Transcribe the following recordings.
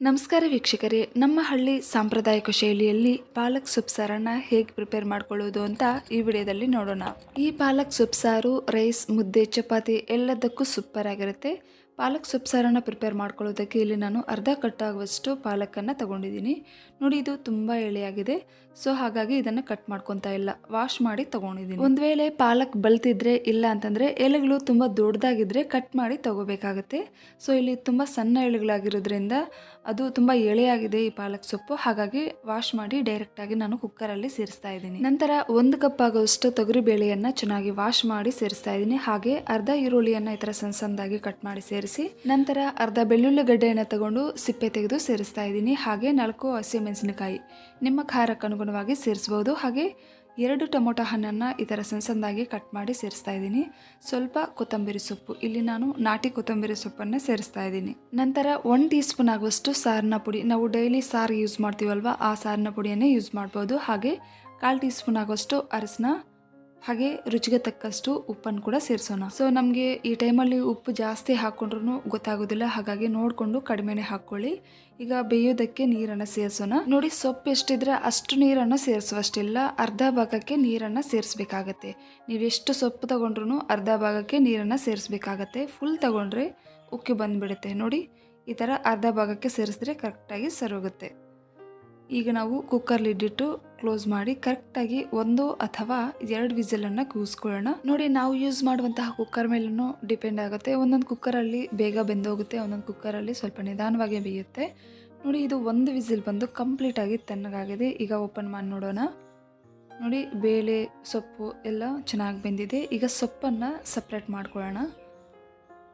ನಮಸ್ಕಾರ ವೀಕ್ಷಕರೇ, ನಮ್ಮ ಹಳ್ಳಿ ಸಾಂಪ್ರದಾಯಿಕ ಶೈಲಿಯಲ್ಲಿ ಪಾಲಕ್ ಸೊಪ್ಪು ಸಾರನ್ನ ಹೇಗೆ ಪ್ರಿಪೇರ್ ಮಾಡ್ಕೊಳ್ಳೋದು ಅಂತ ಈ ವಿಡಿಯೋದಲ್ಲಿ ನೋಡೋಣ. ಈ ಪಾಲಕ್ ಸೊಪ್ಪು ಸಾರು ರೈಸ್, ಮುದ್ದೆ, ಚಪಾತಿ ಎಲ್ಲದಕ್ಕೂ ಸೂಪರ್ ಆಗಿರುತ್ತೆ. ಪಾಲಕ್ ಸೊಪ್ಪು ಸಾರನ್ನ ಪ್ರಿಪೇರ್ ಮಾಡ್ಕೊಳ್ಳೋದಕ್ಕೆ ಇಲ್ಲಿ ನಾನು ಅರ್ಧ ಕಟ್ ಆಗುವಷ್ಟು ಪಾಲಕನ್ನು ತಗೊಂಡಿದ್ದೀನಿ. ನೋಡಿ, ಇದು ತುಂಬ ಎಳೆಯಾಗಿದೆ, ಸೊ ಹಾಗಾಗಿ ಇದನ್ನು ಕಟ್ ಮಾಡ್ಕೊತಾ ಇಲ್ಲ, ವಾಶ್ ಮಾಡಿ ತಗೊಂಡಿದ್ದೀನಿ. ಒಂದು ವೇಳೆ ಪಾಲಕ್ ಬಲ್ತಿದ್ರೆ ಇಲ್ಲ ಅಂತಂದರೆ ಎಲೆಗಳು ತುಂಬ ದೊಡ್ಡದಾಗಿದ್ದರೆ ಕಟ್ ಮಾಡಿ ತಗೋಬೇಕಾಗುತ್ತೆ. ಸೊ ಇಲ್ಲಿ ತುಂಬ ಸಣ್ಣ ಎಲೆಗಳಾಗಿರೋದ್ರಿಂದ ಅದು ತುಂಬ ಎಳೆಯಾಗಿದೆ ಈ ಪಾಲಕ್ ಸೊಪ್ಪು, ಹಾಗಾಗಿ ವಾಶ್ ಮಾಡಿ ಡೈರೆಕ್ಟಾಗಿ ನಾನು ಕುಕ್ಕರಲ್ಲಿ ಸೇರಿಸ್ತಾ ಇದ್ದೀನಿ. ನಂತರ 1 ಕಪ್ ಆಗುವಷ್ಟು ತೊಗರಿ ಬೇಳೆಯನ್ನು ಚೆನ್ನಾಗಿ ವಾಶ್ ಮಾಡಿ ಸೇರಿಸ್ತಾ ಇದ್ದೀನಿ. ಹಾಗೆ ಅರ್ಧ ಈರುಳ್ಳಿಯನ್ನು ಈ ಥರ ಸಣ್ಣದಾಗಿ ಕಟ್ ಮಾಡಿ ಸೇರಿಸಿ, ನಂತರ ಅರ್ಧ ಬೆಳ್ಳುಳ್ಳಿ ಗಡ್ಡೆಯನ್ನು ತಗೊಂಡು ಸಿಪ್ಪೆ ತೆಗೆದು ಸೇರಿಸ್ತಾ ಇದ್ದೀನಿ. ಹಾಗೆ 4 ಹಸಿಮೆಣಸಿನಕಾಯಿ ನಿಮ್ಮ ಖಾರಕ್ಕೆ ಅನುಗುಣವಾಗಿ ಸೇರಿಸಬಹುದು. ಹಾಗೆ 2 ಟೊಮೊಟೊ ಹಣ್ಣನ್ನು ಈ ಥರ ಸಣ್ಣದಾಗಿ ಕಟ್ ಮಾಡಿ ಸೇರಿಸ್ತಾ ಇದ್ದೀನಿ. ಸ್ವಲ್ಪ ಕೊತ್ತಂಬರಿ ಸೊಪ್ಪು, ಇಲ್ಲಿ ನಾನು ನಾಟಿ ಕೊತ್ತಂಬರಿ ಸೊಪ್ಪನ್ನು ಸೇರಿಸ್ತಾ ಇದ್ದೀನಿ. ನಂತರ 1 ಟೀ ಸ್ಪೂನ್ ಆಗುವಷ್ಟು ಸಾರಿನ ಪುಡಿ, ನಾವು ಡೈಲಿ ಸಾರು ಯೂಸ್ ಮಾಡ್ತೀವಲ್ವ ಆ ಸಾರಿನ ಪುಡಿಯನ್ನೇ ಯೂಸ್ ಮಾಡ್ಬೋದು. ಹಾಗೆ 1/4 ಟೀ ಸ್ಪೂನ್ ಆಗುವಷ್ಟು ಅರಸಿನ, ಹಾಗೆ ರುಚಿಗೆ ತಕ್ಕಷ್ಟು ಉಪ್ಪನ್ನು ಕೂಡ ಸೇರಿಸೋಣ. ಸೊ ನಮಗೆ ಈ ಟೈಮಲ್ಲಿ ಉಪ್ಪು ಜಾಸ್ತಿ ಹಾಕ್ಕೊಂಡ್ರೂ ಗೊತ್ತಾಗೋದಿಲ್ಲ, ಹಾಗಾಗಿ ನೋಡಿಕೊಂಡು ಕಡಿಮೆನೇ ಹಾಕ್ಕೊಳ್ಳಿ. ಈಗ ಬೇಯೋದಕ್ಕೆ ನೀರನ್ನು ಸೇರಿಸೋಣ. ನೋಡಿ, ಸೊಪ್ಪು ಎಷ್ಟಿದ್ರೆ ಅಷ್ಟು ನೀರನ್ನು ಸೇರಿಸುವಷ್ಟಿಲ್ಲ, ಅರ್ಧ ಭಾಗಕ್ಕೆ ನೀರನ್ನು ಸೇರಿಸ್ಬೇಕಾಗತ್ತೆ. ನೀವೆಷ್ಟು ಸೊಪ್ಪು ತಗೊಂಡ್ರೂ ಅರ್ಧ ಭಾಗಕ್ಕೆ ನೀರನ್ನು ಸೇರಿಸ್ಬೇಕಾಗತ್ತೆ. ಫುಲ್ ತಗೊಂಡ್ರೆ ಉಕ್ಕಿ ಬಂದುಬಿಡುತ್ತೆ. ನೋಡಿ, ಈ ಥರ ಅರ್ಧ ಭಾಗಕ್ಕೆ ಸೇರಿಸಿದ್ರೆ ಕರೆಕ್ಟಾಗಿ ಸರೋಗುತ್ತೆ. ಈಗ ನಾವು ಕುಕ್ಕರ್ ಲಿಡ್ಡಿಟ್ಟು ಕ್ಲೋಸ್ ಮಾಡಿ ಕರೆಕ್ಟಾಗಿ 1 ಅಥವಾ 2 ವಿಸಿಲನ್ನು ಕೂಗಿಸ್ಕೊಳ್ಳೋಣ. ನೋಡಿ, ನಾವು ಯೂಸ್ ಮಾಡುವಂತಹ ಕುಕ್ಕರ್ ಮೇಲೂ ಡಿಪೆಂಡ್ ಆಗುತ್ತೆ. ಒಂದೊಂದು ಕುಕ್ಕರಲ್ಲಿ ಬೇಗ ಬೆಂದೋಗುತ್ತೆ, ಒಂದೊಂದು ಕುಕ್ಕರಲ್ಲಿ ಸ್ವಲ್ಪ ನಿಧಾನವಾಗಿ ಬೇಯುತ್ತೆ. ನೋಡಿ, ಇದು 1 ವಿಸಿಲ್ ಬಂದು ಕಂಪ್ಲೀಟಾಗಿ ತಣ್ಣಗಾಗಿದೆ. ಈಗ ಓಪನ್ ಮಾಡಿ ನೋಡೋಣ. ನೋಡಿ, ಬೇಳೆ ಸೊಪ್ಪು ಎಲ್ಲ ಚೆನ್ನಾಗಿ ಬೆಂದಿದೆ. ಈಗ ಸೊಪ್ಪನ್ನು ಸಪ್ರೇಟ್ ಮಾಡ್ಕೊಳ್ಳೋಣ.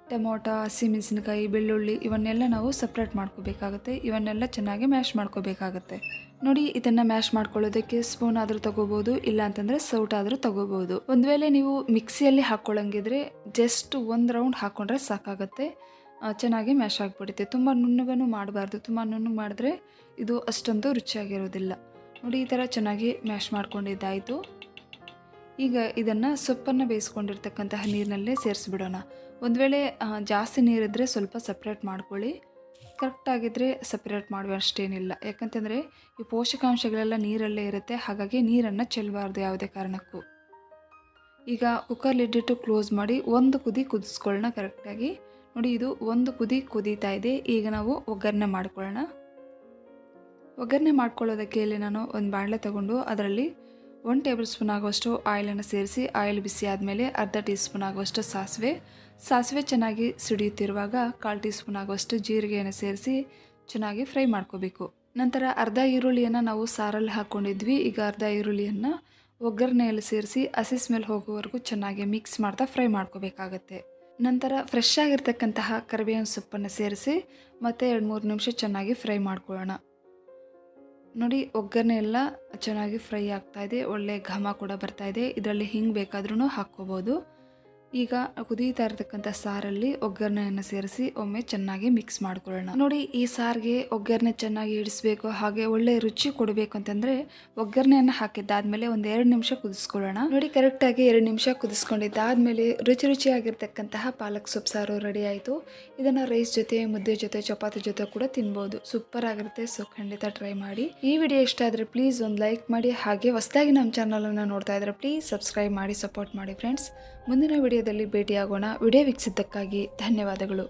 ಟೊಮೊಟೊ, ಹಸಿಮೆಣಸಿನಕಾಯಿ, ಬೆಳ್ಳುಳ್ಳಿ ಇವನ್ನೆಲ್ಲ ನಾವು ಸಪ್ರೇಟ್ ಮಾಡ್ಕೋಬೇಕಾಗುತ್ತೆ. ಇವನ್ನೆಲ್ಲ ಚೆನ್ನಾಗಿ ಮ್ಯಾಶ್ ಮಾಡ್ಕೋಬೇಕಾಗತ್ತೆ. ನೋಡಿ, ಇದನ್ನು ಮ್ಯಾಶ್ ಮಾಡ್ಕೊಳ್ಳೋದಕ್ಕೆ ಸ್ಪೂನ್ ಆದರೂ ತಗೋಬೋದು, ಇಲ್ಲ ಅಂತಂದರೆ ಸೌಟ್ ಆದರೂ ತಗೋಬೋದು. ಒಂದು ವೇಳೆ ನೀವು ಮಿಕ್ಸಿಯಲ್ಲಿ ಹಾಕ್ಕೊಳ್ಳಂಗಿದ್ರೆ ಜಸ್ಟ್ 1 ರೌಂಡ್ ಹಾಕ್ಕೊಂಡ್ರೆ ಸಾಕಾಗುತ್ತೆ, ಚೆನ್ನಾಗಿ ಮ್ಯಾಶ್ ಆಗಿಬಿಡುತ್ತೆ. ತುಂಬ ನುಣ್ಣಗೂ ಮಾಡಬಾರ್ದು, ತುಂಬ ನುಣ್ಣಗೆ ಮಾಡಿದ್ರೆ ಇದು ಅಷ್ಟೊಂದು ರುಚಿಯಾಗಿರೋದಿಲ್ಲ. ನೋಡಿ, ಈ ಥರ ಚೆನ್ನಾಗಿ ಮ್ಯಾಶ್ ಮಾಡ್ಕೊಂಡಿದ್ದಾಯಿತು. ಈಗ ಇದನ್ನು ಸೊಪ್ಪನ್ನು ಬೇಯಿಸ್ಕೊಂಡಿರ್ತಕ್ಕಂತಹ ನೀರಿನಲ್ಲೇ ಸೇರಿಸ್ಬಿಡೋಣ. ಒಂದು ವೇಳೆ ಜಾಸ್ತಿ ನೀರಿದ್ದರೆ ಸ್ವಲ್ಪ ಸಪ್ರೇಟ್ ಮಾಡ್ಕೊಳ್ಳಿ, ಕರೆಕ್ಟಾಗಿದ್ದರೆ ಸಪ್ರೇಟ್ ಮಾಡುವಷ್ಟೇನಿಲ್ಲ. ಯಾಕಂತಂದರೆ ಈ ಪೋಷಕಾಂಶಗಳೆಲ್ಲ ನೀರಲ್ಲೇ ಇರುತ್ತೆ, ಹಾಗಾಗಿ ನೀರನ್ನು ಚೆಲ್ಲಬಾರ್ದು ಯಾವುದೇ ಕಾರಣಕ್ಕೂ. ಈಗ ಕುಕ್ಕರ್ ಲಿಡ್ಡಿಟ್ಟು ಕ್ಲೋಸ್ ಮಾಡಿ 1 ಕುದಿ ಕುದಿಸ್ಕೊಳ್ಳೋಣ ಕರೆಕ್ಟಾಗಿ. ನೋಡಿ, ಇದು 1 ಕುದಿ ಕುದೀತಾ ಇದೆ. ಈಗ ನಾವು ಒಗ್ಗರಣೆ ಮಾಡ್ಕೊಳ್ಳೋಣ. ಒಗ್ಗರಣೆ ಮಾಡ್ಕೊಳ್ಳೋದಕ್ಕೆ ಇಲ್ಲಿ ನಾನು ಒಂದು ಬಾಣಲೆ ತಗೊಂಡು ಅದರಲ್ಲಿ 1 ಟೇಬಲ್ ಸ್ಪೂನ್ ಆಗುವಷ್ಟು ಆಯಿಲನ್ನು ಸೇರಿಸಿ, ಆಯಿಲ್ ಬಿಸಿ ಆದಮೇಲೆ ಅರ್ಧ ಟೀ ಸ್ಪೂನ್ ಆಗುವಷ್ಟು ಸಾಸಿವೆ ಚೆನ್ನಾಗಿ ಸಿಡಿಯುತ್ತಿರುವಾಗ 1/4 ಟೀ ಸ್ಪೂನ್ ಆಗುವಷ್ಟು ಜೀರಿಗೆಯನ್ನು ಸೇರಿಸಿ ಚೆನ್ನಾಗಿ ಫ್ರೈ ಮಾಡ್ಕೋಬೇಕು. ನಂತರ ಅರ್ಧ ಈರುಳ್ಳಿಯನ್ನು ನಾವು ಸಾರಲ್ಲಿ ಹಾಕ್ಕೊಂಡಿದ್ವಿ. ಈಗ ಅರ್ಧ ಈರುಳ್ಳಿಯನ್ನು ಒಗ್ಗರಣೆಯಲ್ಲಿ ಸೇರಿಸಿ ಹಸಿ ಸ್ಮೆಲ್ ಹೋಗೋವರೆಗೂ ಚೆನ್ನಾಗಿ ಮಿಕ್ಸ್ ಮಾಡ್ತಾ ಫ್ರೈ ಮಾಡ್ಕೋಬೇಕಾಗತ್ತೆ. ನಂತರ ಫ್ರೆಶ್ ಆಗಿರ್ತಕ್ಕಂತಹ ಕರಿಬೇವಿನ ಸೊಪ್ಪನ್ನು ಸೇರಿಸಿ ಮತ್ತೆ 2-3 ನಿಮಿಷ ಚೆನ್ನಾಗಿ ಫ್ರೈ ಮಾಡ್ಕೊಳ್ಳೋಣ. ನೋಡಿ, ಒಗ್ಗರಣೆ ಎಲ್ಲ ಚೆನ್ನಾಗಿ ಫ್ರೈ ಆಗ್ತಾ ಇದೆ, ಒಳ್ಳೆ ಘಮ ಕೂಡ ಬರ್ತಾ ಇದೆ. ಇದರಲ್ಲಿ ಹಿಂಗೆ ಬೇಕಾದ್ರೂ ಹಾಕ್ಕೋಬೋದು. ಈಗ ಕುದೀತಾ ಇರತಕ್ಕಂಥ ಸಾರಲ್ಲಿ ಒಗ್ಗರಣೆಯನ್ನು ಸೇರಿಸಿ ಒಮ್ಮೆ ಚೆನ್ನಾಗಿ ಮಿಕ್ಸ್ ಮಾಡ್ಕೊಳ್ಳೋಣ. ನೋಡಿ, ಈ ಸಾರಿಗೆ ಒಗ್ಗರಣೆ ಚೆನ್ನಾಗಿ ಇಡಿಸ್ಬೇಕು, ಹಾಗೆ ಒಳ್ಳೆ ರುಚಿ ಕೊಡಬೇಕು ಅಂತಂದರೆ ಒಗ್ಗರಣೆಯನ್ನು ಹಾಕಿದ್ದಾದ್ಮೇಲೆ 1-2 ನಿಮಿಷ ಕುದಿಸ್ಕೊಳ್ಳೋಣ. ನೋಡಿ, ಕರೆಕ್ಟಾಗಿ 2 ನಿಮಿಷ ಕುದಿಸ್ಕೊಂಡಿದ್ದಾದ್ಮೇಲೆ ರುಚಿಯಾಗಿರ್ತಕ್ಕಂತಹ ಪಾಲಕ್ ಸೊಪ್ಪು ಸಾರು ರೆಡಿ ಆಯಿತು. ಇದನ್ನು ರೈಸ್ ಜೊತೆ, ಮುದ್ದೆ ಜೊತೆ, ಚಪಾತಿ ಜೊತೆ ಕೂಡ ತಿನ್ಬೋದು. ಸೂಪರ್ ಆಗಿರುತ್ತೆ. ಸೊ ಖಂಡಿತ ಟ್ರೈ ಮಾಡಿ. ಈ ವಿಡಿಯೋ ಇಷ್ಟ ಆದರೆ ಪ್ಲೀಸ್ ಒಂದು ಲೈಕ್ ಮಾಡಿ, ಹಾಗೆ ಹೊಸದಾಗಿ ನಮ್ಮ ಚಾನಲನ್ನು ನೋಡ್ತಾ ಇದ್ರೆ ಪ್ಲೀಸ್ ಸಬ್ಸ್ಕ್ರೈಬ್ ಮಾಡಿ, ಸಪೋರ್ಟ್ ಮಾಡಿ ಫ್ರೆಂಡ್ಸ್. ಮುಂದಿನ ವಿಡಿಯೋದಲ್ಲಿ ಭೇಟಿಯಾಗೋಣ. ವಿಡಿಯೋ ವೀಕ್ಷಿಸಿದ್ದಕ್ಕಾಗಿ ಧನ್ಯವಾದಗಳು.